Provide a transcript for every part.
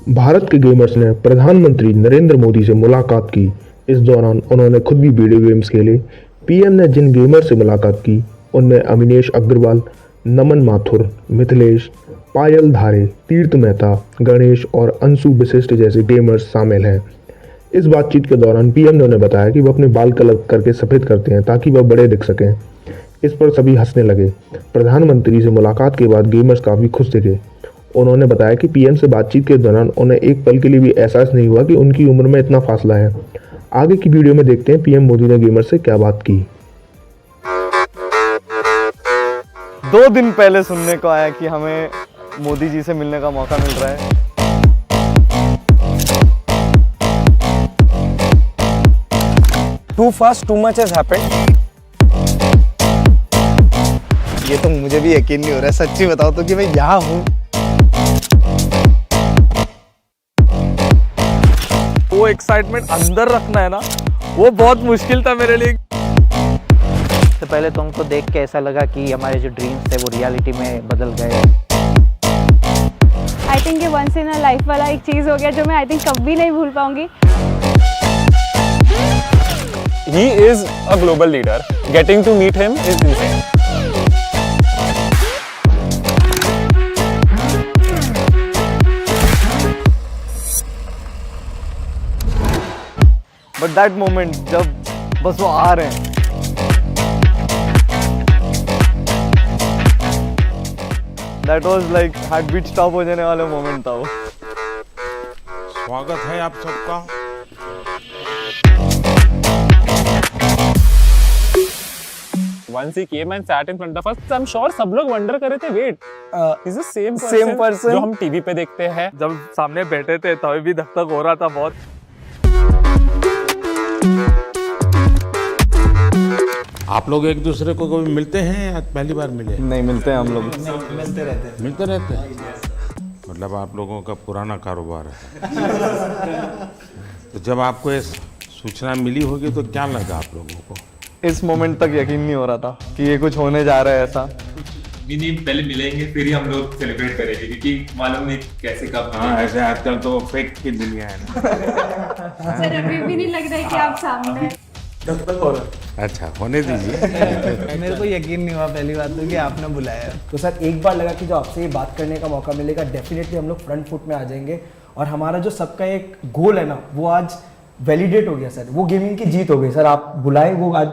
भारत के गेमर्स ने प्रधानमंत्री नरेंद्र मोदी से मुलाकात की। इस दौरान उन्होंने खुद भी वीडियो गेम्स खेले। पीएम ने जिन गेमर से मुलाकात की उनमें अविनेश अग्रवाल, नमन माथुर, मिथिलेश, पायल धारे, तीर्थ मेहता, गणेश और अंशु विशिष्ट जैसे गेमर्स शामिल हैं। इस बातचीत के दौरान पीएम ने उन्हें बताया कि वह अपने बाल कलर करके सफ़ेद करते हैं ताकि वह बड़े दिख सकें। इस पर सभी हंसने लगे। प्रधानमंत्री से मुलाकात के बाद गेमर्स काफ़ी खुश दिखे। उन्होंने बताया कि पीएम से बातचीत के दौरान उन्हें एक पल के लिए भी एहसास नहीं हुआ कि उनकी उम्र में इतना फासला है। आगे की वीडियो में देखते हैं पीएम मोदी ने गेमर्स से क्या बात की। 2 दिन पहले सुनने को आया कि हमें मोदी जी से मिलने का मौका मिल रहा है। Too fast, too much has happened. ये तो मुझे भी यकीन नहीं हो रहा है, सच्ची बताओ तो कि मैं यहाँ हूँ। वो एक्साइटमेंट अंदर रखना है ना, वो बहुत मुश्किल था मेरे लिए। तो पहले तो हमको देख के ऐसा लगा कि हमारे जो ड्रीम्स थे वो रियलिटी में बदल गए। आई थिंक ये वंस इन अ लाइफ वाला एक चीज़ हो गया जो मैं आई थिंक कभी नहीं भूल पाऊंगी। He is a global leader. Getting to meet him is insane. But that moment जब बस वो आ रहे हैं, that was like heart beat stop हो जाने वाला मोमेंट था वो। स्वागत है आप सबका। Once he came and sat in front of us, I'm sure सब लोग wonder कर रहे थे, wait, is the same person जो हम टीवी पे देखते हैं। जब सामने बैठे थे तभी भी धक धक हो रहा था बहुत। आप लोग एक दूसरे को कभी मिलते हैं या पहली बार मिले? नहीं मिलते हैं हम लोग। मिलते रहते हैं। मतलब आप लोगों का पुराना कारोबार है। तो जब आपको ये सूचना मिली होगी तो क्या लगा आप लोगों को? इस मोमेंट तक यकीन नहीं हो रहा था कि ये कुछ होने जा रहा है ऐसा। नहीं, पहले मिलेंगे फिर ही हम लोग सेलिब्रेट करेंगे क्योंकि मालूम नहीं कैसे कब। हाँ, ऐसे आजकल तो फेक की दुनिया है ना। सर अभी भी नहीं लग रहा है कि आप सामने हैं। अच्छा, होने दीजिए। मेरे को यकीन नहीं हुआ पहली बात तो कि आपने बुलाया। तो सर एक बार लगा कि जो आपसे ये बात करने का मौका मिलेगा डेफिनेटली हम लोग फ्रंट फुट में आ जाएंगे और हमारा जो सबका एक गोल है ना वो आज वैलिडेट हो गया सर। वो गेमिंग की जीत हो गई सर। आप बुलाए वो आज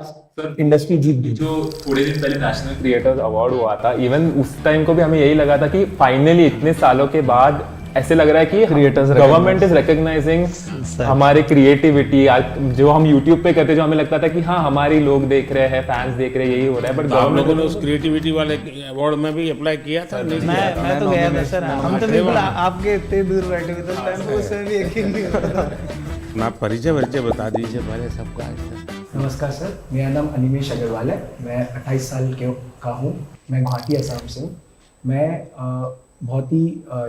इंडस्ट्री जीत गई। जो थोड़े दिन पहले नेशनल क्रिएटर्स अवार्ड हुआ था, इवन उस टाइम को भी हमें यही लगा था कि फाइनली इतने सालों के बाद ऐसे लग रहा है कि Creators गवर्नमेंट इज रिकॉग्नाइजिंग हमारी क्रिएटिविटी। जो हम यूट्यूब पे करते जो हमें लगता था कि हाँ हमारी लोग देख रहे हैं, फैंस देख रहे हैं, यही हो रहा है। बट आप लोगों ने उस क्रिएटिविटी वाले अवार्ड में भी अप्लाई किया था? मैं तो गया था सर। हम तो बिल्कुल आपके इतने दूर बैठे हुए थे टाइम पे, उसमें भी यकीन नहीं हो रहा था। अपना परिचय बता दीजिए पहले सबका। नमस्कार सर, मेरा नाम अनिमेश अग्रवाल है। मैं 28 साल का हूँ। मैं गुवाहाटी असम से हूँ। मैं बहुत ही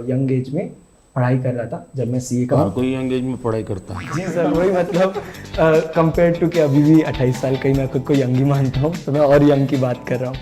यंग एज में पढ़ाई कर रहा था जब मैं सीए का। कोई यंग एज में पढ़ाई करता है? जी सर, वही मतलब कंपेयर टू कि अभी भी 28 साल का ही मैं खुद को यंग ही मानता हूँ, तो मैं और यंग की बात कर रहा हूँ।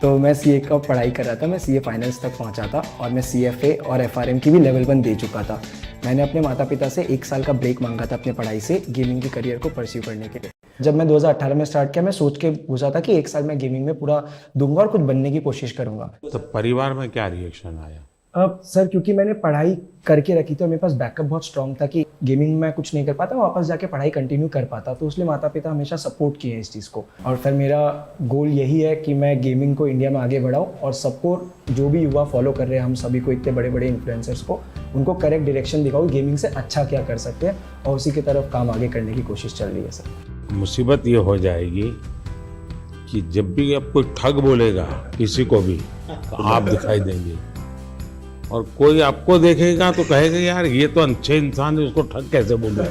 तो मैं सीए का पढ़ाई कर रहा था। मैं सीए फाइनल्स तक पहुँचा था और मैं सीएफए और एफआरएम की भी लेवल 1 दे चुका था। मैंने अपने माता पिता से 1 साल का ब्रेक मांगा था अपने पढ़ाई से गेमिंग की करियर को परस्यू करने के लिए। जब मैं 2018 में स्टार्ट किया मैं सोच के पूछा था कि 1 साल मैं गेमिंग में पूरा दूंगा और कुछ बनने की कोशिश करूंगा। तो परिवार में क्या रिएक्शन आया? सर क्योंकि मैंने पढ़ाई करके रखी थी और मेरे पास बैकअप बहुत स्ट्रॉन्ग था कि गेमिंग में कुछ नहीं कर पाता, वापस जाके पढ़ाई कंटिन्यू कर पाता, तो इसलिए माता पिता हमेशा सपोर्ट किए हैं इस चीज़ को। और फिर मेरा गोल यही है कि मैं गेमिंग को इंडिया में आगे बढ़ाऊँ और सबको, जो भी युवा फॉलो कर रहे हैं हम सभी को, इतने बड़े बड़े इन्फ्लुएंसर्स को, उनको करेक्ट डायरेक्शन दिखाऊँ गेमिंग से अच्छा क्या कर सकते हैं और उसी की तरफ काम आगे करने की कोशिश चल रही है सर। मुसीबत ये हो जाएगी कि जब भी अब कोई ठग बोलेगा किसी को भी तो आप दिखाई देंगे और कोई आपको देखेगा तो कहेगा यार ये तो अच्छे इंसान है, उसको ठग कैसे बोलूं।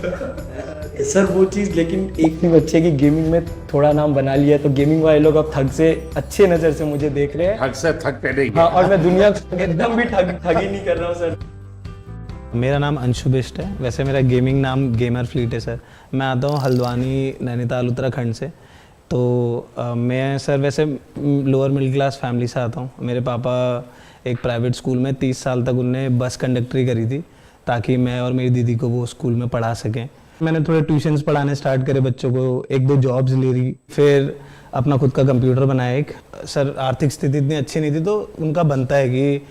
सर वो चीज़ लेकिन एक चीज़ अच्छी है कि गेमिंग में थोड़ा नाम बना लिया तो गेमिंग वाले लोग अब ठग से अच्छे नज़र से मुझे देख रहे हैं। ठग से ठगते नहीं। हाँ, और मैं दुनिया एकदम भी ठगी नहीं कर रहा हूँ सर। मेरा नाम अंशु बिष्ट है। वैसे मेरा गेमिंग नाम गेमर फ्लीट है सर। मैं आता हूँ हल्द्वानी, नैनीताल, उत्तराखंड से। तो मैं सर वैसे लोअर मिडिल क्लास फैमिली से आता हूँ। मेरे पापा एक प्राइवेट स्कूल में 30 साल तक उनने बस कंडक्टरी करी थी। ताकि मैं और मेरी दीदी को वो स्कूल में पढ़ा सकें। मैंने थोड़े ट्यूशन्स पढ़ाने स्टार्ट करे बच्चों को, 1-2 जॉब्स ले रही, फिर अपना खुद का कंप्यूटर बनाया एक। सर आर्थिक स्थिति इतनी अच्छी नहीं थी, तो उनका बनता है कि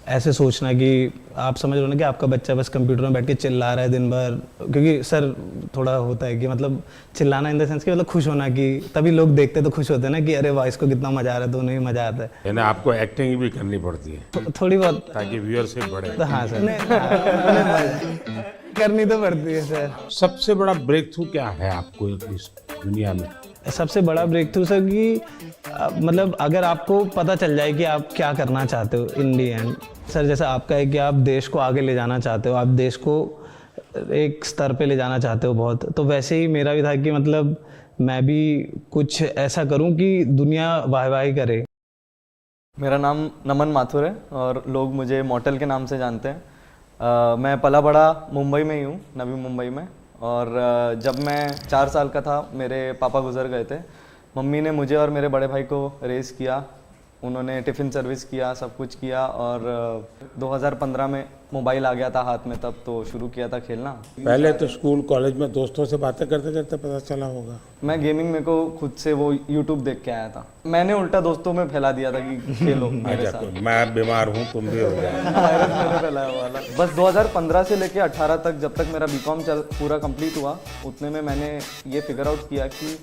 ऐसे सोचना कि आप समझ रहे हो ना कि आपका बच्चा बस कंप्यूटर में बैठ के चिल्ला रहा है दिन भर, क्योंकि सर थोड़ा होता है कि मतलब चिल्लाना इन द सेंस कि मतलब खुश होना, कि तभी लोग देखते तो खुश होते हैं ना कि अरे वाह इसको कितना मजा आ रहा है, तो उन्हें भी मजा आता है। यानी आपको एक्टिंग भी करनी पड़ती है थोड़ी बहुत। ताकि व्यूअरशिप बढ़े। तो हाँ सर, करनी तो पड़ती है सर। सबसे बड़ा ब्रेक थ्रू क्या है आपको इस दुनिया में? सबसे बड़ा ब्रेक थ्रू सर कि मतलब अगर आपको पता चल जाए कि आप क्या करना चाहते हो इन दी एंड। सर जैसा आपका है कि आप देश को आगे ले जाना चाहते हो, आप देश को एक स्तर पे ले जाना चाहते हो बहुत, तो वैसे ही मेरा भी था कि मतलब मैं भी कुछ ऐसा करूं कि दुनिया वाह-वाही करे। मेरा नाम नमन माथुर है और लोग मुझे मॉटल के नाम से जानते हैं। मैं पला बड़ा मुंबई में ही हूँ, नवी मुंबई में। और जब मैं 4 साल का था मेरे पापा गुजर गए थे। मम्मी ने मुझे और मेरे बड़े भाई को रेस किया, उन्होंने टिफ़िन सर्विस किया, सब कुछ किया। और 2015 में मोबाइल आ गया था हाथ में, तब तो शुरू किया था खेलना। पहले तो स्कूल कॉलेज में दोस्तों से बातें करते करते पता चला होगा। मैं गेमिंग मेरे को खुद से वो YouTube देख के आया था, मैंने उल्टा दोस्तों में फैला दिया था कि खेलो मेरे साथ। मैं बीमार हूँ, तुम भी हो जाए। वायरस मैंने फैलाया हुआ था। बस 2015 से लेके 18 तक, जब तक मेरा बीकॉम पूरा कंप्लीट हुआ, उतने में मैंने ये फिगर आउट किया कि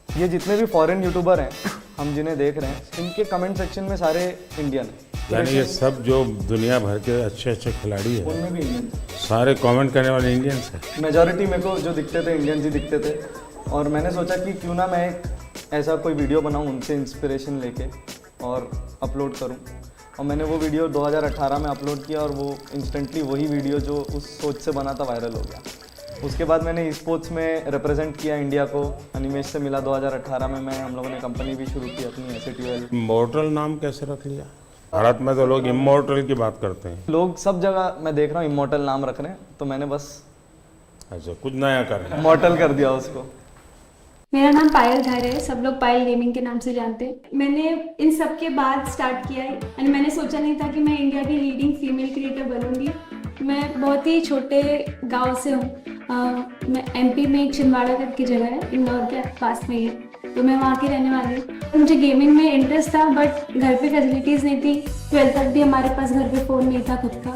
ये जितने भी फॉरेन यूट्यूबर हैं हम जिन्हें देख रहे हैं, इनके कमेंट सेक्शन में सारे इंडियन हैं। यानी ये सब जो दुनिया भर के अच्छे अच्छे खिलाड़ी हैं, उनमें भी इंडियन, सारे कमेंट करने वाले इंडियंस हैं। मेजॉरिटी मेरे को जो दिखते थे इंडियंस ही दिखते थे। और मैंने सोचा कि क्यों ना मैं एक ऐसा कोई वीडियो बनाऊं उनसे इंस्पिरेशन लेके और अपलोड करूं। और मैंने वो वीडियो 2018 में अपलोड किया और वो इंस्टेंटली वही वीडियो जो उस सोच से बना था वायरल हो गया। उसके बाद मैंने स्पोर्ट्स में रिप्रेजेंट किया इंडिया को, अनिमेश से मिला 2018 में। हम लोगों ने कंपनी भी शुरू की अपनी SATL। इमॉर्टल नाम कैसे रख लिया? भारत में तो लोग इमॉर्टल की बात करते हैं। लोग सब जगह मैं देख रहा हूँ इमॉर्टल नाम रख रहे हैं, तो मैंने बस अच्छा कुछ नया कर रहे हैं, इमॉर्टल कर दिया उसको। मेरा नाम पायल धारे है, सब लोग पायल गेमिंग के नाम से जानते हैं। मैंने इन सब के बाद स्टार्ट किया है और मैंने सोचा नहीं था कि मैं इंडिया की लीडिंग फीमेल क्रिएटर बनूंगी। मैं बहुत ही छोटे गांव से हूँ, मैं MP में एक छिंदवाड़ा करके जगह है, इंदौर के पास में ही है, तो मैं वहाँ की रहने वाली हूँ। मुझे गेमिंग में इंटरेस्ट था बट घर पे फैसिलिटीज़ नहीं थी। 12th तक भी हमारे पास घर पे फ़ोन नहीं था खुद का,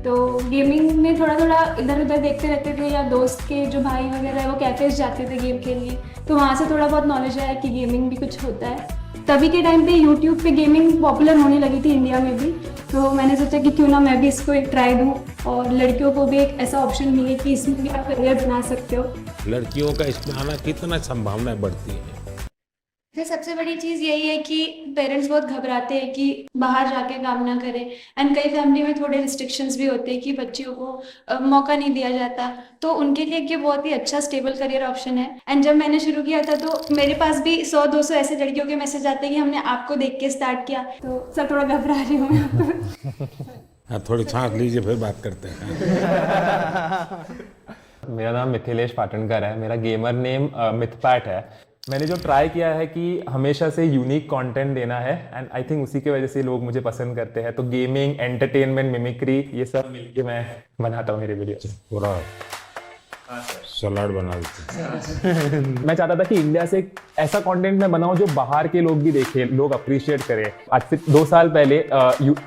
तो गेमिंग में थोड़ा थोड़ा इधर उधर देखते रहते थे, या दोस्त के जो भाई वगैरह है वो कैफेज जाते थे गेम के लिए, तो वहाँ से थोड़ा बहुत नॉलेज आया कि गेमिंग भी कुछ होता है। तभी के टाइम पे यूट्यूब पे गेमिंग पॉपुलर होने लगी थी इंडिया में भी, तो मैंने सोचा कि क्यों ना मैं भी इसको एक ट्राई दूँ और लड़कियों को भी एक ऐसा ऑप्शन मिले कि इसमें भी आप करियर बना सकते हो। लड़कियों का इसमें आना कितना संभावनाएं बढ़ती है? तो सबसे बड़ी चीज़ यही है कि पेरेंट्स बहुत घबराते हैं कि बाहर जाके काम ना करें, एंड कई फैमिली में थोड़े रिस्ट्रिक्शंस भी होते हैं कि बच्चियों को मौका नहीं दिया जाता, तो उनके लिए ये बहुत ही अच्छा स्टेबल करियर ऑप्शन है। एंड जब मैंने शुरू किया था तो मेरे पास भी 100-200 ऐसे लड़कियों के मैसेज आते हैं कि हमने आपको देख के स्टार्ट किया, तो सब थोड़ा घबरा रही हूँ मैं। थोड़ी सांस लीजिए फिर बात करते हैं। मेरा नाम मिथिलेश पाटनकर है, मेरा गेमर नेम मिथपैट है। मैंने जो ट्राई किया है कि हमेशा से यूनिक कंटेंट देना है, एंड आई थिंक उसी की वजह से लोग मुझे पसंद करते हैं। तो गेमिंग, एंटरटेनमेंट, मिमिक्री, ये सब मिलके मैं बनाता हूँ मेरे वीडियो। पूरा सलाड बना देते। मैं चाहता था कि इंडिया से एक ऐसा कंटेंट मैं बनाऊं जो बाहर के लोग भी देखें, लोग अप्रिशिएट करें। आज से 2 साल पहले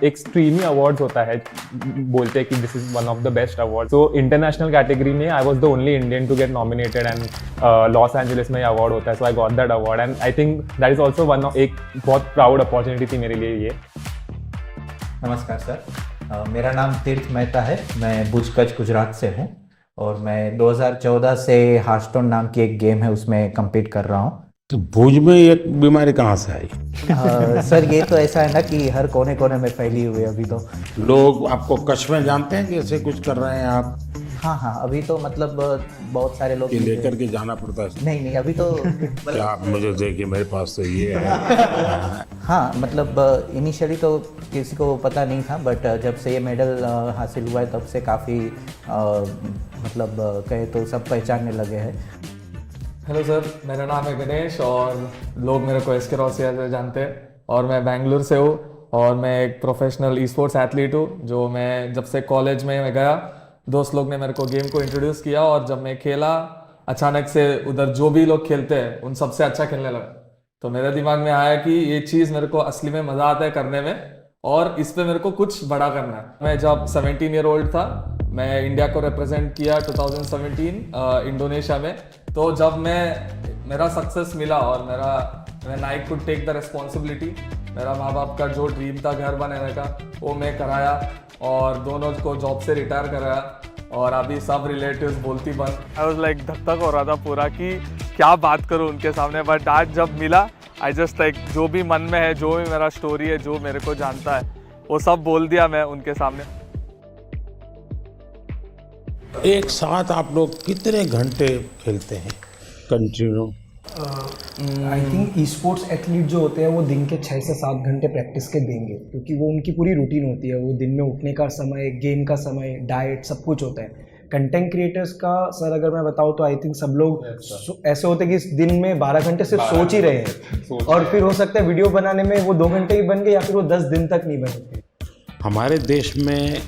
एक स्ट्रीमी अवार्ड्स होता है, बोलते हैं कि this is one of the best award. So international category में I was the only Indian to get nominated, and Los Angeles में अवार्ड होता है, so I got that award, and I think that is also one of एक बहुत proud opportunity थी मेरे लिए ये। नमस्कार सर, मेरा नाम तीर्थ मेहता है, मैं भुज कच्छ गुजरात से हूँ और मैं 2014 से हार्टस्टोन नाम की एक गेम है उसमें compete कर रहा हूँ। तो भुज में ये बीमारी कहाँ से आई? सर ये तो ऐसा है ना कि हर कोने कोने में फैली हुई है अभी तो। लोग आपको कच्छ में जानते हैं कि ऐसे कुछ कर रहे हैं आप? हाँ हाँ, अभी तो मतलब बहुत सारे लोग कि लेकर के जाना पड़ता है? नहीं अभी तो क्या आप मुझे देखिए, मेरे पास तो ये है। हाँ मतलब इनिशियली तो किसी को पता नहीं था, बट जब से ये मेडल हासिल हुआ है तब से काफ़ी मतलब कहे तो सब पहचानने लगे हैं। हेलो सर, मेरा नाम है गणेश और लोग मेरे को SK रोसिया से जानते हैं, और मैं बेंगलुरु से हूँ और मैं एक प्रोफेशनल ई स्पोर्ट्स एथलीट हूँ। जो मैं जब से कॉलेज में गया दोस्त लोग ने मेरे को गेम को इंट्रोड्यूस किया और जब मैं खेला अचानक से उधर जो भी लोग खेलते हैं उन सबसे अच्छा खेलने लगा। तो मेरे दिमाग में आया कि ये चीज़ मेरे को असली में मज़ा आता है करने में और इस पे मेरे को कुछ बड़ा करना है। मैं जब 17 ईयर ओल्ड था, मैं इंडिया को रिप्रेजेंट किया 2017 इंडोनेशिया में। तो जब मेरा सक्सेस मिला और मैं I could take the responsibility, मेरा माँ बाप का जो ड्रीम था घर बनाने का वो मैं कराया और दोनों को जॉब से रिटायर कराया और अभी सब रिलेटिव्स बोलती बंद। आई वाज लाइक धक हो रहा था पूरा कि क्या बात करूं उनके सामने, बट आज जब मिला आई जस्ट लाइक जो भी मन में है, जो भी मेरा स्टोरी है, जो मेरे को जानता है वो सब बोल दिया मैं उनके सामने। एक साथ आप लोग कितने घंटे खेलते हैं continue? I think e sports athlete जो होते हैं वो दिन के 6 से 7 घंटे प्रैक्टिस के देंगे, क्योंकि वो उनकी पूरी रूटीन होती है। वो दिन में उठने का समय, गेम का समय, डाइट, सब कुछ होता है। कंटेंट क्रिएटर्स का सर अगर मैं बताऊँ तो आई थिंक सब लोग ऐसे होते हैं कि दिन में 12 घंटे सिर्फ सोच ही रहे हैं और फिर हो सकता है वीडियो बनाने में वो 2 घंटे ही बन गए या फिर वो 10 दिन तक नहीं बने। हमारे देश में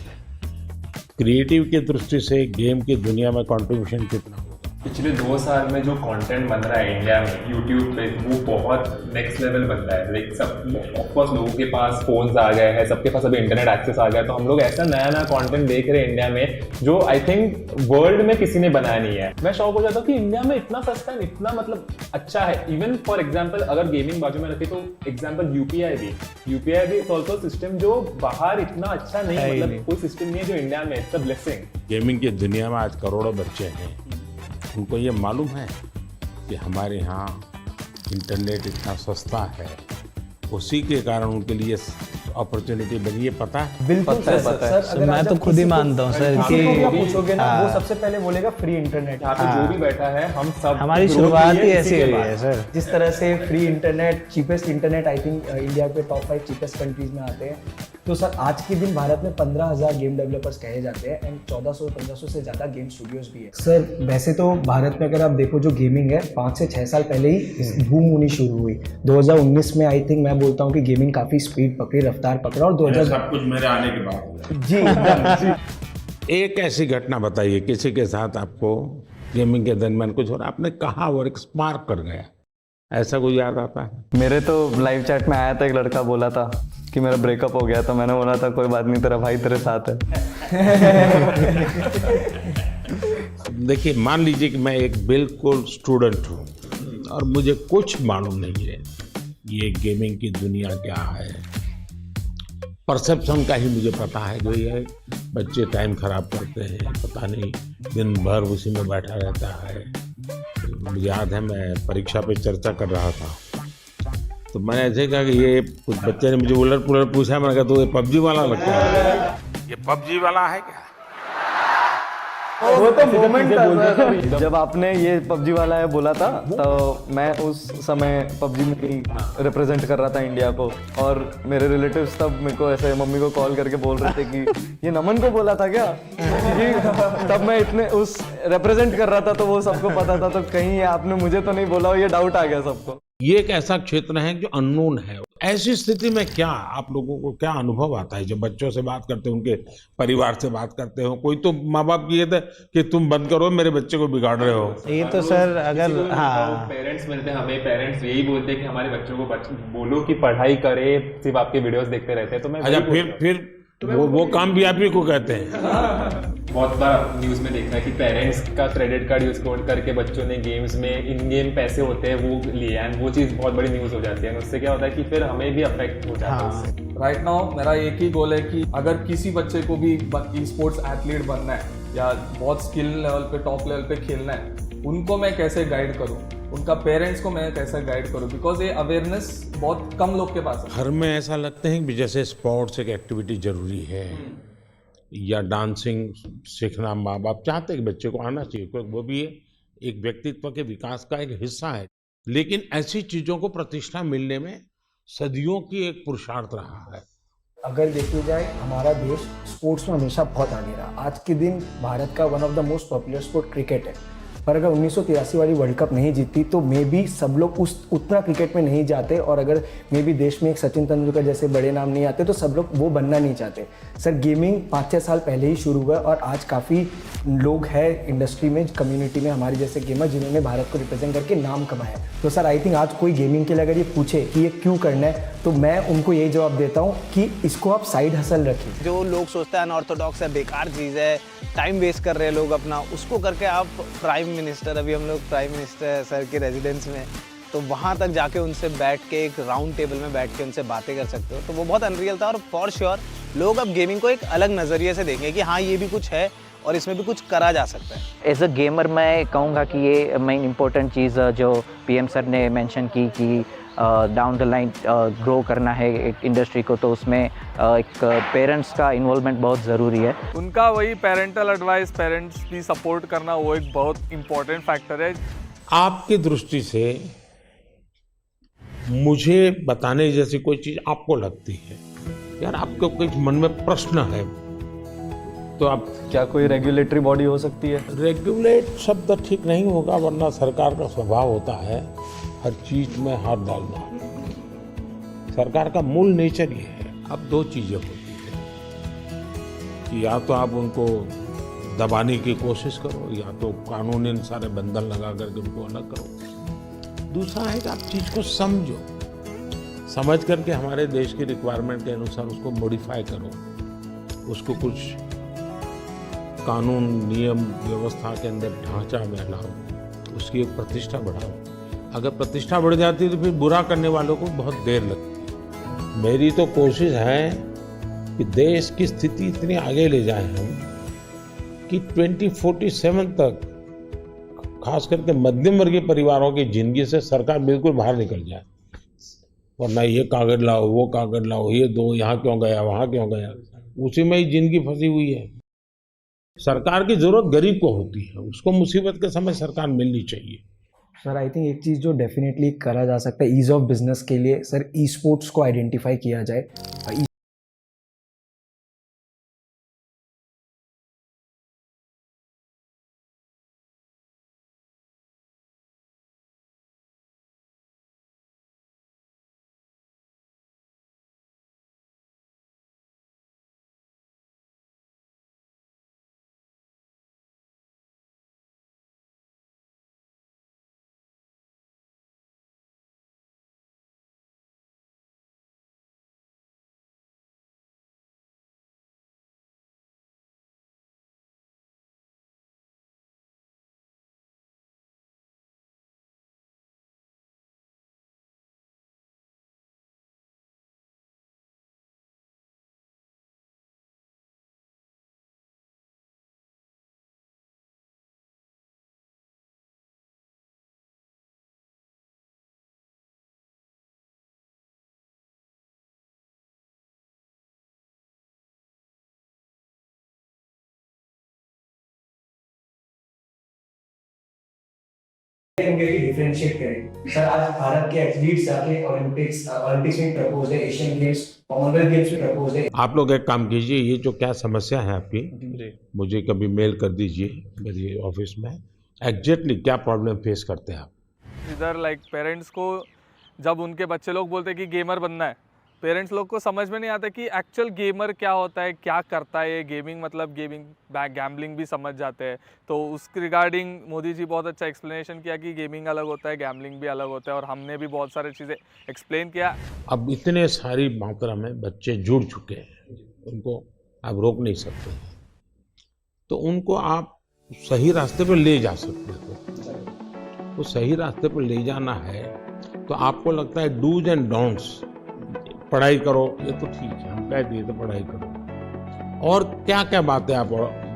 क्रिएटिव की दृष्टि से गेम की दुनिया में कंट्रीब्यूशन कितना होगा? पिछले 2 साल में जो कंटेंट बन रहा है इंडिया में यूट्यूब पे वो बहुत नेक्स्ट लेवल बन रहा है। लाइक सब ऑफकोर्स लोगों के पास फोन्स आ गए हैं, सबके पास अभी इंटरनेट एक्सेस आ गया, तो हम लोग ऐसा नया नया कंटेंट देख रहे हैं इंडिया में जो आई थिंक वर्ल्ड में किसी ने बनाया नहीं है। मैं शॉक हो जाता हूँ कि इंडिया में इतना सस्ता है, इतना मतलब अच्छा है। इवन फॉर एग्जाम्पल अगर गेमिंग बाजू में रखे तो एग्जाम्पल यूपीआई भी ऑल्सो सिस्टम जो बाहर इतना अच्छा नहीं है, मतलब कोई सिस्टम नहीं है जो इंडिया में। It's a blessing. गेमिंग की दुनिया में आज करोड़ों बच्चे हैं, उनको ये मालूम है कि हमारे यहाँ इंटरनेट इतना सस्ता है, उसी के कारण उनके लिए अपॉर्चुनिटी बनी है। पता है? बिल्कुल सर, मैं तो खुद ही मानता हूँ सर कि पूछोगे ना वो सबसे पहले बोलेगा फ्री इंटरनेट। यहाँ पे जो भी बैठा है हम सब हमारी शुरुआत ही ऐसी हुई है सर। जिस तरह से free internet, cheapest internet I think India के टॉप 5 चीपेस्ट कंट्रीज में आते हैं। तो सर आज के दिन भारत में 15,000 गेम डेवलपर्स कहे जाते हैं एंड 1400-1500 से ज़्यादा गेम स्टूडियोज भी है। सर वैसे तो भारत में अगर आप देखो जो गेमिंग है 5 से 6 साल पहले ही बूम होनी शुरू हुई। 2019 में आई थिंक मैं बोलता हूँ कि गेमिंग काफ़ी स्पीड पकड़ी, रफ्तार पकड़ा और 2000 सब कुछ मेरे आने के बाद जी जी। एक ऐसी घटना बताइए किसी के साथ आपको गेमिंग के दरमियान कुछ और आपने कहा और एक स्पार्क कर गया, ऐसा कोई याद आता है? मेरे तो लाइव चैट में आया था, एक लड़का बोला था कि मेरा ब्रेकअप हो गया, तो मैंने बोला था कोई बात नहीं, तेरा भाई तेरे साथ है। देखिए मान लीजिए कि मैं एक बिल्कुल स्टूडेंट हूँ और मुझे कुछ मालूम नहीं है ये गेमिंग की दुनिया क्या है। परसेप्शन का ही मुझे पता है कि ये बच्चे टाइम खराब करते हैं, पता नहीं दिन भर उसी में बैठा रहता है। मुझे याद है मैं परीक्षा पे चर्चा कर रहा था तो मैंने ऐसे कहा कि ये कुछ बच्चे ने मुझे उलट पुलट पूछा, मैंने कहा तो ये पबजी वाला लगता है, ये पबजी वाला है क्या? वो तो मोमेंट था सर, जब आपने ये पबजी वाला है बोला था तो मैं उस समय पबजी में ही रिप्रेजेंट कर रहा था इंडिया को और मेरे रिलेटिव्स तब मेरे को ऐसे मम्मी को कॉल करके बोल रहे थे कि ये नमन को बोला था क्या कि तब मैं इतने उस रिप्रेजेंट कर रहा था तो वो सबको पता था, तो कहीं आपने मुझे तो नहीं बोला, ये डाउट आ गया सबको। ये एक ऐसा क्षेत्र है जो अननोन है। ऐसी स्थिति में क्या आप लोगों को क्या अनुभव आता है जब बच्चों से बात करते हो, उनके परिवार से बात करते हो? कोई तो माँ बाप की ये था कि तुम बंद करो, मेरे बच्चे को बिगाड़ रहे हो। ये तो सर अगर हाँ पेरेंट्स मिलते हैं हमें, पेरेंट्स यही बोलते हैं कि हमारे बच्चों को बोलो कि पढ़ाई करे, सिर्फ आपके वीडियोस देखते रहते हैं। तो मैं अच्छा फिर वो काम भी आप ही को कहते हैं। बहुत बार न्यूज़ में देखा है कि पेरेंट्स का क्रेडिट कार्ड यूज करके बच्चों ने गेम्स में इन गेम पैसे होते हैं वो लिए, एंड वो चीज़ बहुत बड़ी न्यूज़ हो जाती है। उससे क्या होता है कि फिर हमें भी अफेक्ट हो जाता है। राइट नाउ मेरा एक ही गोल है कि अगर किसी बच्चे को भी ई स्पोर्ट्स एथलीट बनना है या बहुत स्किल लेवल पे, टॉप लेवल पे खेलना है, उनको मैं कैसे गाइड करूँ, उनका पेरेंट्स को मैं कैसे गाइड करूँ, बिकॉज ये अवेयरनेस बहुत कम लोग के पास है। घर में ऐसा लगता है कि जैसे स्पोर्ट्स एक एक्टिविटी जरूरी है या डांसिंग सीखना माँ बाप चाहते हैं कि बच्चे को आना चाहिए, क्योंकि वो भी एक व्यक्तित्व के विकास का एक हिस्सा है। लेकिन ऐसी चीज़ों को प्रतिष्ठा मिलने में सदियों की एक पुरुषार्थ रहा है। अगर देखी जाए हमारा देश स्पोर्ट्स में हमेशा बहुत आगे रहा। आज के दिन भारत का one of the most popular sport cricket है। पर अगर 1983 वाली वर्ल्ड कप नहीं जीतती तो मे बी सब लोग उतना क्रिकेट में नहीं जाते, और अगर मे बी देश में एक सचिन तेंदुलकर जैसे बड़े नाम नहीं आते तो सब लोग वो बनना नहीं चाहते। सर गेमिंग 5-6 साल पहले ही शुरू हुआ और आज काफ़ी लोग हैं इंडस्ट्री में, कम्युनिटी में हमारे जैसे गेमर जिन्होंने भारत को रिप्रेजेंट करके नाम कमाया। तो सर आई थिंक आज कोई गेमिंग के लिए अगर ये पूछे कि ये क्यों करना है तो मैं उनको यही जवाब देता हूँ कि इसको आप साइड हसल रखिए। जो लोग सोचते हैं अनऑर्थोडॉक्स है, बेकार चीज़ है, टाइम वेस्ट कर रहे हैं लोग अपना, उसको करके आप प्राइम मिनिस्टर, अभी हम लोग प्राइम मिनिस्टर सर के रेजिडेंस में, तो वहाँ तक जाके उनसे बैठ के एक राउंड टेबल में बैठ के उनसे बातें कर सकते हो, तो वो बहुत अनरियल था। और फॉर श्योर लोग अब गेमिंग को एक अलग नज़रिए से देखेंगे कि हाँ ये भी कुछ है और इसमें भी कुछ करा जा सकता है। एज अ गेमर मैं कहूँगा कि ये मेन इम्पोर्टेंट चीज़ जो पीएम सर ने मेंशन की कि डाउन द लाइन ग्रो करना है एक इंडस्ट्री को, तो उसमें एक पेरेंट्स का इन्वॉल्वमेंट बहुत ज़रूरी है। उनका वही पेरेंटल एडवाइस, पेरेंट्स भी सपोर्ट करना, वो एक बहुत इम्पोर्टेंट फैक्टर है। आपकी दृष्टि से मुझे बताने जैसी कोई चीज आपको लगती है, यार आपके कुछ मन में प्रश्न है, तो आप क्या कोई रेगुलेटरी बॉडी हो सकती है? रेगुलेट शब्द ठीक नहीं होगा, वरना सरकार का स्वभाव होता है हर चीज में हाथ डालना। सरकार का मूल नेचर ये है। अब दो चीजें होती है कि या तो आप उनको दबाने की कोशिश करो, या तो कानूनी सारे बंधन लगा करके उनको अलग करो। दूसरा है कि आप चीज को समझो, समझ करके हमारे देश की रिक्वायरमेंट के अनुसार उसको मॉडिफाई करो, उसको कुछ कानून नियम व्यवस्था के अंदर ढांचा में लाओ, उसकी एक प्रतिष्ठा बढ़ाओ। अगर प्रतिष्ठा बढ़ जाती है तो फिर बुरा करने वालों को बहुत देर लगती है। मेरी तो कोशिश है कि देश की स्थिति इतनी आगे ले जाएं हम कि 2047 तक खास करके मध्यम वर्गीय परिवारों की जिंदगी से सरकार बिल्कुल बाहर निकल जाए, वरना ये कागज लाओ, वो कागज लाओ, ये दो, यहाँ क्यों गया, वहाँ क्यों गया, उसी में ही जिंदगी फंसी हुई है। सरकार की जरूरत गरीब को होती है, उसको मुसीबत के समय सरकार मिलनी चाहिए। सर आई थिंक एक चीज़ जो डेफिनेटली करा जा सकता है ईज़ ऑफ बिजनेस के लिए, सर ई स्पोर्ट्स को आइडेंटिफाई किया जाए। डिफरेंशिएट करें। सर आज भारत के एथलीट्स जाके ओलंपिक्स में प्रपोज है, एशियन गेम्स, कॉमनवेल्थ गेम्स में प्रपोज है। आप लोग एक काम कीजिए, ये जो क्या समस्या है आपकी, मुझे कभी मेल कर दीजिए मेरे ऑफिस में, एग्जैक्टली क्या प्रॉब्लम फेस करते हैं आप। इधर लाइक पेरेंट्स को जब उनके बच्चे लोग बोलते हैं कि गेमर बनना है, पेरेंट्स लोग को समझ में नहीं आता कि एक्चुअल गेमर क्या होता है, क्या करता है। गेमिंग मतलब गेमिंग, गैम्बलिंग भी समझ जाते हैं। तो उसके रिगार्डिंग मोदी जी बहुत अच्छा एक्सप्लेनेशन किया कि गेमिंग अलग होता है, गैम्बलिंग भी अलग होता है, और हमने भी बहुत सारी चीज़ें एक्सप्लेन किया। अब इतने सारी मात्रा में बच्चे जुड़ चुके हैं, उनको आप रोक नहीं सकते, तो उनको आप सही रास्ते पर ले जा सकते हो। तो सही रास्ते पर ले जाना है तो आपको लगता है डूज एंड डोंट्स, पढ़ाई करो, ये तो ठीक है, हम कह दिए तो पढ़ाई करो, और क्या क्या बातें आप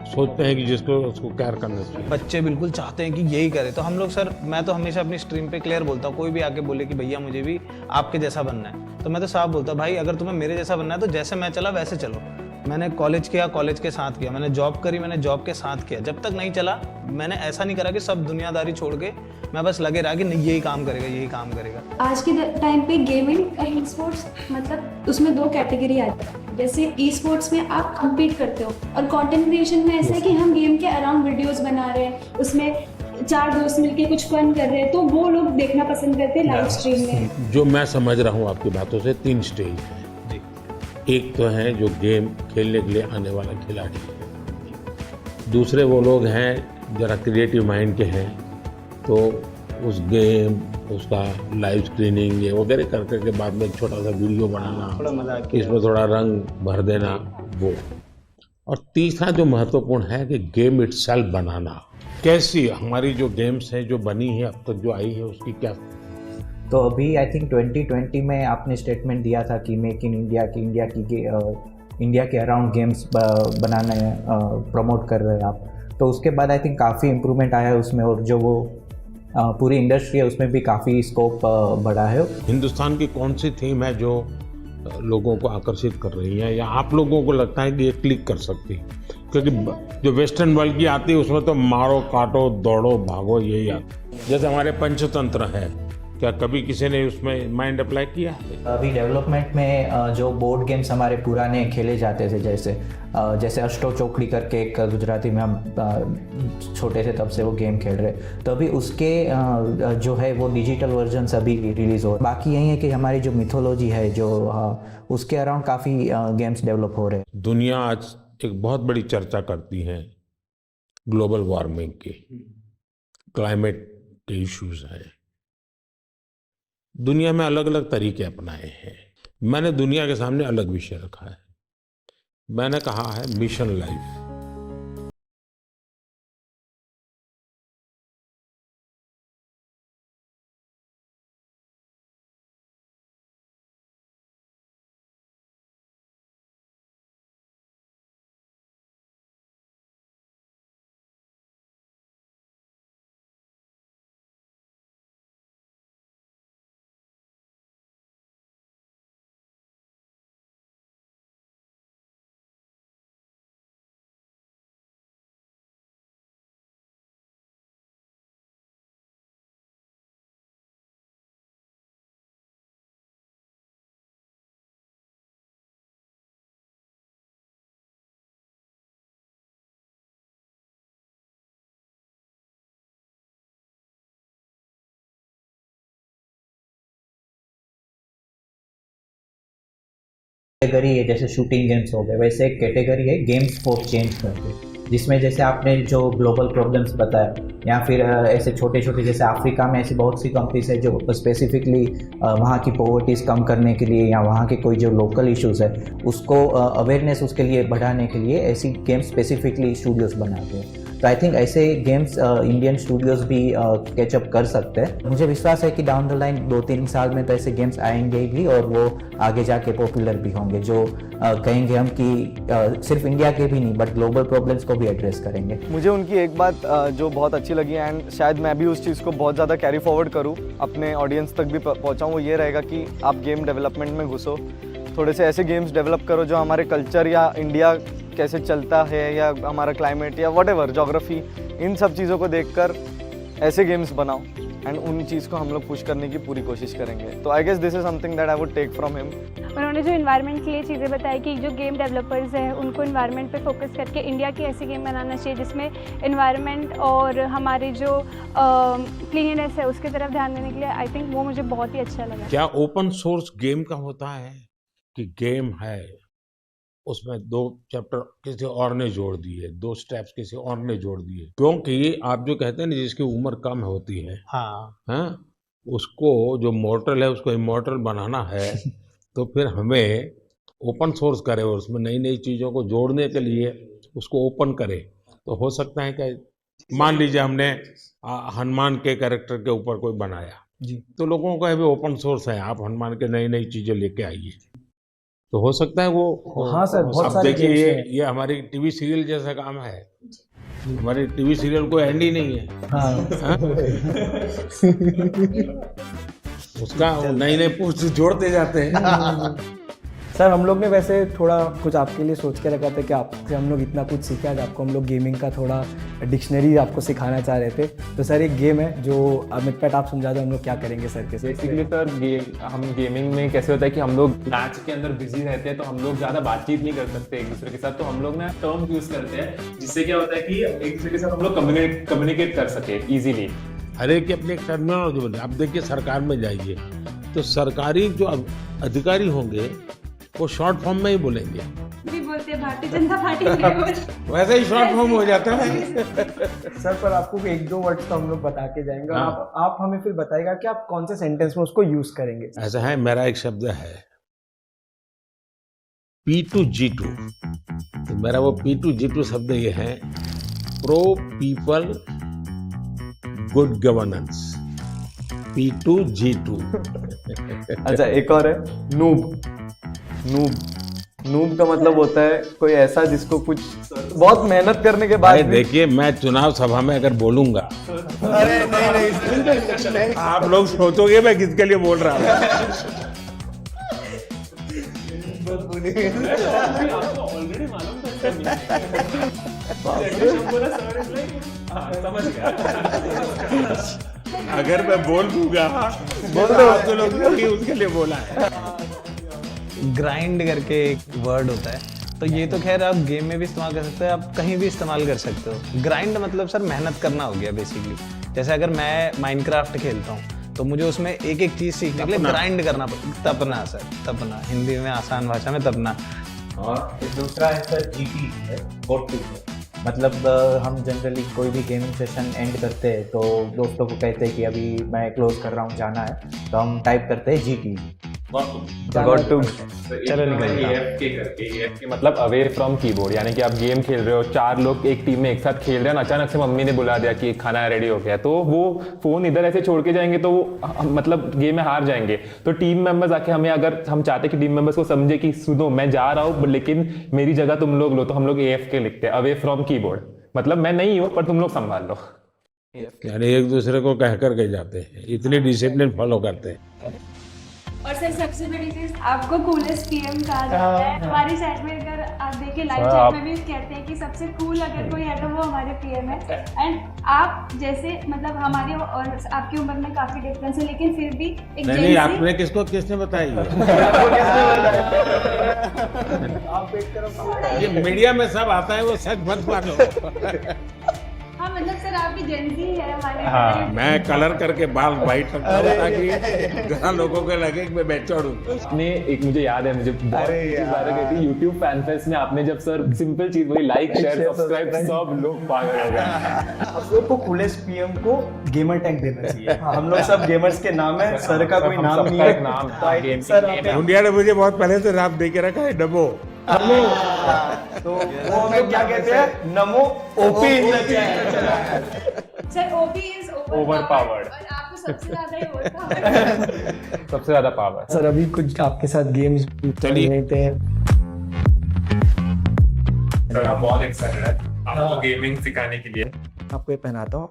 सोचते हैं कि जिसको उसको केयर करना चाहिए। बच्चे बिल्कुल चाहते हैं कि यही करे, तो हम लोग सर, मैं तो हमेशा अपनी स्ट्रीम पे क्लियर बोलता हूँ, कोई भी आके बोले कि भैया मुझे भी आपके जैसा बनना है, तो मैं तो साफ बोलता हूँ भाई अगर तुम्हें मेरे जैसा बनना है तो जैसे मैं चला वैसे चलो। मैंने कॉलेज किया, कॉलेज के साथ किया, मैंने जॉब करी, मैंने जॉब के साथ किया। जब तक नहीं चला मैंने ऐसा नहीं करा कि सब दुनियादारी छोड़ के मैं बस लगे रहा कि नहीं यही काम करेगा, यही काम करेगा। आज के टाइम पे गेमिंग एंड स्पोर्ट्स मतलब उसमें दो कैटेगरी आती है। जैसे ई स्पोर्ट्स में आप कम्पीट करते हो, और कंटेंट क्रिएशन में ऐसा है कि हम गेम के अराउंड वीडियोस बना रहे हैं, उसमें चार दोस्त मिलके कुछ फन कर रहे हैं तो वो लोग देखना पसंद करते हैं लाइव स्ट्रीम में। जो मैं समझ रहा हूँ आपकी बातों से 3 स्टेज है। एक तो है जो गेम खेलने के लिए आने वाला खिलाड़ी है, दूसरे वो लोग हैं जरा क्रिएटिव माइंड के हैं, तो उस गेम उसका लाइव स्क्रीनिंग ये वगैरह करके के बाद में एक छोटा सा वीडियो बनाना, इसमें थोड़ा रंग भर देना वो। और तीसरा जो महत्वपूर्ण है कि गेम इटसेल्फ बनाना। कैसी हमारी जो गेम्स है जो बनी है अब तक जो आई है उसकी क्या। तो अभी आई थिंक 2020 में आपने स्टेटमेंट दिया था कि मेक इन इंडिया की इंडिया के अराउंड गेम्स बनाने प्रमोट कर रहे हैं आप। तो उसके बाद आई थिंक काफ़ी इम्प्रूवमेंट आया है उसमें, और जो वो पूरी इंडस्ट्री है उसमें भी काफ़ी स्कोप बढ़ा है। हिंदुस्तान की कौन सी थीम है जो लोगों को आकर्षित कर रही है, या आप लोगों को लगता है कि ये क्लिक कर सकती है? क्योंकि जो वेस्टर्न वर्ल्ड की आती है उसमें तो मारो काटो दौड़ो भागो यही आता है। जैसे हमारे पंचतंत्र है, क्या कभी किसी ने उसमें माइंड अप्लाई किया है? अभी डेवलपमेंट में जो बोर्ड गेम्स हमारे पुराने खेले जाते थे, जैसे अष्टो चौकड़ी करके एक गुजराती में हम छोटे थे तब से वो गेम खेल रहे, तो अभी उसके जो है वो डिजिटल वर्जन अभी रिलीज़ हो। बाकी यही है कि हमारी जो मिथोलॉजी है जो उसके अराउंड काफ़ी गेम्स डेवलप हो रहे हैं। दुनिया आज एक बहुत बड़ी चर्चा करती है ग्लोबल वार्मिंग की, क्लाइमेट के इश्यूज हैं। दुनिया में अलग अलग तरीके अपनाए हैं। मैंने दुनिया के सामने अलग विषय रखा है। मैंने कहा है मिशन लाइफ। कैटेगरी है जैसे शूटिंग गेम्स हो गए, वैसे एक कैटेगरी है गेम्स फॉर चेंज करके, जिसमें जैसे आपने जो ग्लोबल प्रॉब्लम्स बताया, या फिर ऐसे छोटे छोटे जैसे अफ्रीका में ऐसी बहुत सी कंट्रीज है जो स्पेसिफिकली वहाँ की पॉवर्टीज़ कम करने के लिए या वहाँ के कोई जो लोकल इश्यूज़ है उसको अवेयरनेस उसके लिए बढ़ाने के लिए ऐसी गेम्स स्पेसिफिकली स्टूडियोज़ बनाते हैं। तो आई थिंक ऐसे गेम्स इंडियन स्टूडियोज़ भी कैचअप कर सकते हैं। मुझे विश्वास है कि डाउन द लाइन 2-3 साल में तो ऐसे गेम्स आएंगे भी, और वो आगे जाके पॉपुलर भी होंगे, जो कहेंगे हम कि सिर्फ इंडिया के भी नहीं बट ग्लोबल प्रॉब्लम्स को भी एड्रेस करेंगे। मुझे उनकी एक बात जो बहुत अच्छी लगी, एंड शायद मैं भी उस चीज़ को बहुत ज़्यादा कैरी फॉरवर्ड करूँ, अपने ऑडियंस तक भी पहुँचाऊँ, वो ये रहेगा कि आप गेम डेवलपमेंट में घुसो, थोड़े से ऐसे गेम्स डेवलप करो जो हमारे कल्चर या इंडिया कैसे चलता है या हमारा क्लाइमेट या व्हाटएवर ज्योग्राफी, इन सब चीज़ों को देखकर ऐसे गेम्स बनाओ, एंड उन चीज़ को हम लोग पुश करने की पूरी कोशिश करेंगे। तो I guess this is something that I would take from him. उन्होंने जो इन्वायरमेंट के लिए चीज़ें बताई कि जो गेम डेवलपर्स हैं उनको इन्वायरमेंट पे फोकस करके इंडिया की ऐसी गेम बनाना चाहिए जिसमें इन्वायरमेंट और हमारी जो क्लीननेस है उसकी तरफ ध्यान देने के लिए, आई थिंक वो मुझे बहुत ही अच्छा लगा। क्या ओपन सोर्स गेम का होता है कि गेम है उसमें 2 चैप्टर किसी और ने जोड़ दिए, 2 स्टेप्स किसी और ने जोड़ दिए? क्योंकि आप जो कहते हैं ना जिसकी उम्र कम होती है, हाँ, उसको जो मॉर्टल है उसको इमॉर्टल बनाना है तो फिर हमें ओपन सोर्स करे और उसमें नई नई चीज़ों को जोड़ने के लिए उसको ओपन करे। तो हो सकता है कि मान लीजिए हमने हनुमान के कैरेक्टर के ऊपर कोई बनाया जी, तो लोगों को अभी ओपन सोर्स है, आप हनुमान के नई नई चीज़ें लेके आइए, तो हो सकता है वो। हाँ सर, बहुत सारे देखिए ये हमारी टीवी सीरियल जैसा काम है। हमारे टीवी सीरियल कोई एंड ही नहीं है। हाँ। उसका नए नए पोस्ट जोड़ते जाते हैं। सर हम लोग ने वैसे थोड़ा कुछ आपके लिए सोच के रखा था कि आपसे हम लोग इतना कुछ सीखे, आज आपको हम लोग गेमिंग का थोड़ा डिक्शनरी आपको सिखाना चाह रहे थे। तो सर एक गेम है जो अमित आप समझा दो हम लोग क्या करेंगे सर के। बेसिकली सर हम गेमिंग में कैसे होता है कि हम लोग मैच के अंदर बिजी रहते हैं, तो हम लोग ज़्यादा बातचीत नहीं कर सकते एक दूसरे के साथ, तो हम लोग ना टर्म यूज़ करते हैं जिससे क्या होता है कि एक दूसरे के साथ हम लोग कम्युनिकेट कर सके ईजिली। हर एक की अपनी एक टर्मिनोलॉजी बने। अब देखिए सरकार में जाइए तो सरकारी जो अधिकारी होंगे वो शॉर्ट फॉर्म में ही बोलेंगे, भी बोलते हैं भारतीय जनता पार्टी वैसे ही शॉर्ट फॉर्म हो जाता है। सर पर आपको एक दो वर्ड्स तो हम लोग बता के जाएंगे, और आप हमें फिर बताएगा कि आप कौन से सेंटेंस में उसको यूज करेंगे। ऐसा है, मेरा एक शब्द है P2G2। तो मेरा वो P2G2 शब्द ये है, pro people good governance, P2G2। अच्छा एक और है, नूब। नूब का मतलब होता है कोई ऐसा जिसको कुछ बहुत मेहनत करने के बाद देखिए मैं चुनाव सभा में अगर बोलूंगा, अरे नहीं आप लोग सोचोगे मैं किसके लिए बोल रहा हूँ। अगर मैं बोल दूंगा तो लोग उसके लिए बोला है। ग्राइंड करके एक वर्ड होता है, तो ये तो खैर आप गेम में भी इस्तेमाल कर सकते हो, आप कहीं भी इस्तेमाल कर सकते हो। ग्राइंड मतलब सर मेहनत करना हो गया बेसिकली। जैसे अगर मैं माइनक्राफ्ट खेलता हूँ तो मुझे उसमें एक एक चीज़ सीखने के लिए ग्राइंड करना पड़ता। तपना सर, तपना, हिंदी में आसान भाषा में तपना। और दूसरा है सर GT है, गोट टू। मतलब हम जनरली कोई भी गेमिंग सेशन एंड करते हैं तो दोस्तों को कहते हैं कि अभी मैं क्लोज कर रहा हूँ, जाना है, तो हम टाइप करते हैं GT, गॉट टू। चलो निकलिए। AFK मतलब अवेयर फ्रॉम कीबोर्ड, यानी कि आप गेम खेल रहे हो, 4 लोग एक टीम में एक साथ खेल रहे हैं, अचानक से मम्मी ने बुला दिया कि खाना रेडी हो गया, तो वो फोन इधर ऐसे छोड़ के जाएंगे तो वो मतलब गेम में हार जाएंगे। तो टीम मेंबर्स आके हमें, अगर हम चाहते हैं कि टीम मेंबर्स को समझे कि सुनो मैं जा रहा हूँ लेकिन मेरी जगह तुम लोग लो, तो हम लोग AFK लिखते हैं, अवे फ्रॉम कीबोर्ड। मतलब मैं नहीं हूँ पर तुम लोग संभाल लो। यानी एक दूसरे को कह कर के जाते हैं, इतनी डिसिप्लिन फॉलो करते हैं। और सर सबसे बड़ी चीज आपको कूलेस्ट पीएम कहा जाता है हमारी साइड में। अगर आप देखिए लाइव चैट में भी कहते हैं कि सबसे कूल अगर कोई है तो वो हमारे पीएम है। एंड आप जैसे मतलब हमारी और आपकी उम्र में काफी डिफरेंस है, लेकिन फिर भी एक नहीं आपने किसने बताई ये मीडिया में सब आता है, वो सच मत मानो। हाँ मतलब सर आप भी जेंजी है हमारे। हाँ, मैं कलर करके बाल वाइट रखता हूँ ताकि जहाँ लोगों को लगे कि मैं मैच्योर्ड हूँ। आपने एक, मुझे याद है, मुझे बहुत बातें कहती है यूट्यूब फैन फेस्ट में, आपने जब सर सिंपल चीज वही लाइक शेयर सब्सक्राइब, सब लोग पागल हो गए। आप लोग को कूलेस्ट पीएम को गेमर टैग देना चाहिए। हम लोग सब गेमर्स के नाम है, सर का कोई नाम नहीं है। नाम सर इंडिया ने मुझे बहुत पहले से नाम दे के रखा है, डबो। तो वो हम लोग क्या कहते हैं, नमो OP. Sir OP is overpowered, और आपको सबसे ज्यादा ही ओवरपावर्ड, सबसे ज्यादा पावर। सर अभी कुछ आपके साथ गेम्स खेलते हैं। सर आप बहुत एक्साइटेड है आपको गेमिंग सिखाने के लिए। आपको ये पहनाता हूँ।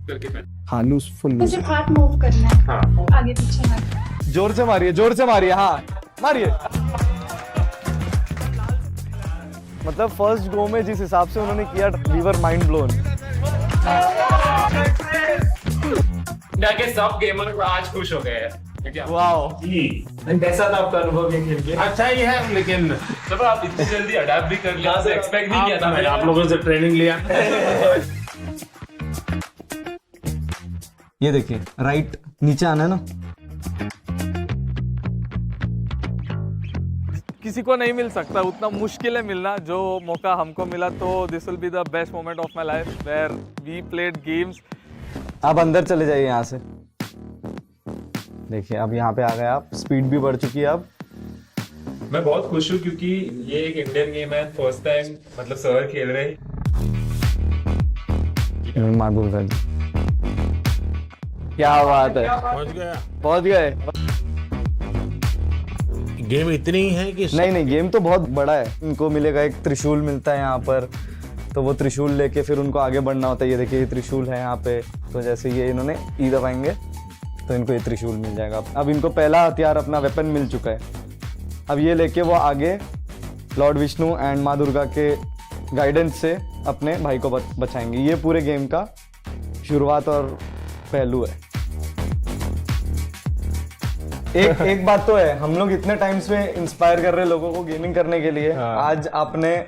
करके हाँ लूज, फुल लूज। सिर्फ हाथ मूव करना है। हाँ आगे पीछे मत। जोर से मारिए, हाँ मारिए। मतलब फर्स्ट गो में जिस हिसाब से उन्होंने किया, we were mind blown. India के सब गेमर आज खुश हो गए हैं। वाओ, कैसा था आपका अनुभव ये खेल के? अच्छा ही है, लेकिन जब आप इतनी जल्दी अडैप्ट भी कर लिया, एक्सपेक्ट नहीं किया था मैंने। आप लोगों से ट्रेनिंग लिया। ये देखिए राइट नीचे आना है ना। किसी को नहीं मिल सकता, उतना मुश्किल है मिलना। जो मौका हमको मिला तो this will be the best moment of my life where we played games. आप अंदर चले जाइए यहाँ से। देखिए अब यहाँ पे आ गए आप, स्पीड भी बढ़ चुकी है अब। मैं बहुत खुश हूँ क्योंकि ये एक इंडियन गेम है, फर्स्ट टाइम मतलब सर खेल रहे हैं। क्या बात है, पहुंच गए। गेम इतनी ही है कि नहीं गेम तो बहुत बड़ा है। इनको मिलेगा एक त्रिशूल मिलता है यहाँ पर, तो वो त्रिशूल लेके फिर उनको आगे बढ़ना होता है। ये देखिए ये त्रिशूल है यहाँ पे, तो जैसे ये इन्होंने ई दबाएंगे तो इनको ये त्रिशूल मिल जाएगा। अब इनको पहला हथियार अपना वेपन मिल चुका है। अब ये लेके वो आगे लॉर्ड विष्णु एंड माँ दुर्गा के गाइडेंस से अपने भाई को बचाएंगे। ये पूरे गेम का शुरुआत और पहलू है। एक बात तो है, हम लोग इतने टाइम से इंस्पायर कर रहे हैं लोगों को गेमिंग करने के लिए। आज आपने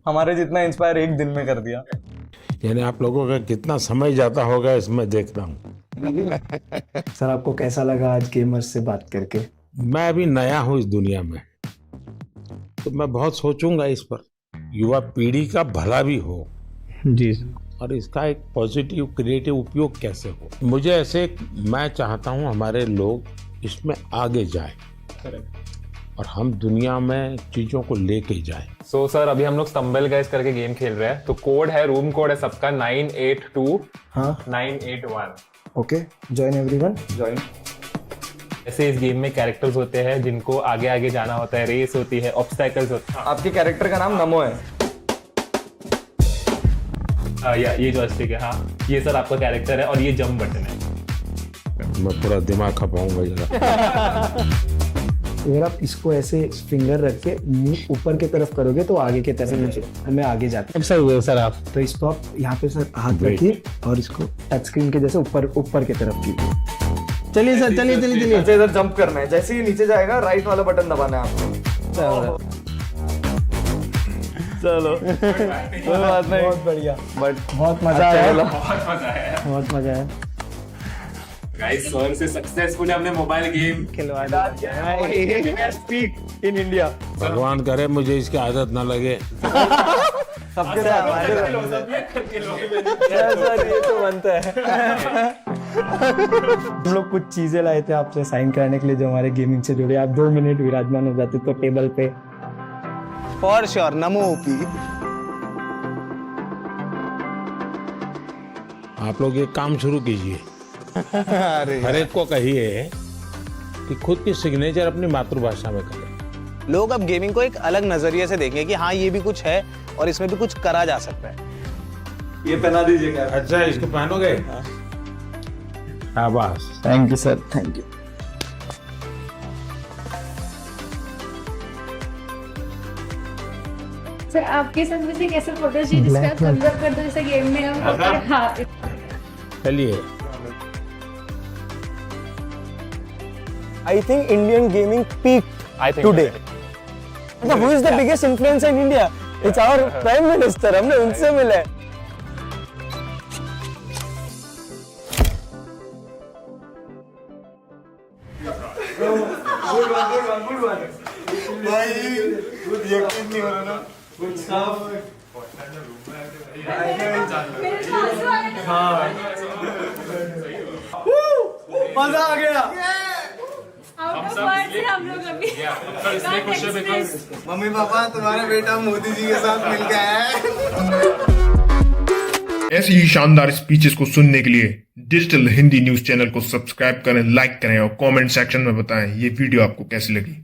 हमारे जितना इंस्पायर एक दिन में कर दिया। यानी आप लोगों का कितना समय जाता होगा इसमें देखता हूँ। सर आपको कैसा लगा आज गेमर्स से बात करके? मैं अभी नया हूँ इस दुनिया में, तो मैं बहुत सोचूंगा इस पर। युवा पीढ़ी का भला भी हो जी और इसका एक पॉजिटिव क्रिएटिव उपयोग कैसे हो। मुझे ऐसे मैं चाहता हूँ हमारे लोग इसमें आगे जाए और हम दुनिया में चीजों को लेके जाए। सो सर अभी हम लोग स्टम्बल गाइस करके गेम खेल रहे हैं। तो कोड है, रूम कोड है सबका 982981। Okay, join everyone. ज्वाइन। ऐसे इस गेम में कैरेक्टर्स होते हैं जिनको आगे आगे जाना होता है, रेस होती है, ऑब्स्टैकल्स होते हैं। आपके कैरेक्टर का नाम नमो है। ये जॉयस्टिक है। हाँ, ये सर आपका कैरेक्टर है और ये जंप बटन है। मैं पूरा दिमाग खपाऊंगा जरा। अगर आप इसको ऐसे फिंगर रख के मुंह ऊपर की तरफ करोगे तो आगे की तरफ हमें आगे जाते हैं। सर आप तो इसको आप यहाँ पे सर हाथ रखिए और इसको टच स्क्रीन के जैसे ऊपर की तरफ कीजिए। चलिए सर, चलिए चलिए चलिए। अच्छा, इधर जंप करना है। जैसे ही नीचे जाएगा राइट वाला बटन दबाना है आपको। चलो कोई बात नहीं, बहुत बढ़िया, बट बहुत मजा आया। बहुत मजा आया गाइस। सर से सक्सेसफुली हमने मोबाइल गेम खिलवा स्पीक इन इंडिया। भगवान करे मुझे इसकी आदत ना लगे। सबके साथ सर ये तो बनता है। हम लोग कुछ चीजें लाए थे आपसे साइन कराने के लिए जो हमारे गेमिंग से जुड़े। आप 2 मिनट विराजमान हो जाते तो टेबल पे। For sure, NaMo OP. आप लोग एक काम शुरू कीजिए। हर एक को कहिए कि खुद की सिग्नेचर अपनी मातृभाषा में करें। लोग अब गेमिंग को एक अलग नजरिए से देखेंगे कि हाँ ये भी कुछ है और इसमें भी कुछ करा जा सकता है। ये पहना दीजिए क्या? अच्छा, इसको पहनोगे? शाबाश। Thank you sir, thank you. Sir आपके साथ में से कैसे फोटो चाहिए जिसका कन्वर्ट कर दो जैसे गेम में हम। हाँ चलिए। I think Indian gaming peaked today. Who is the biggest influencer in India? It's our Prime Minister. हमने उनसे मिले। मजा आ गया। आउट ऑफ वर्ड्स है हम लोग अभी। मम्मी पापा तुम्हारा बेटा मोदी जी के साथ मिल गया है। ऐसी ही शानदार स्पीचेस को सुनने के लिए डिजिटल हिंदी न्यूज चैनल को सब्सक्राइब करें, लाइक करें और कमेंट सेक्शन में बताएं ये वीडियो आपको कैसी लगी।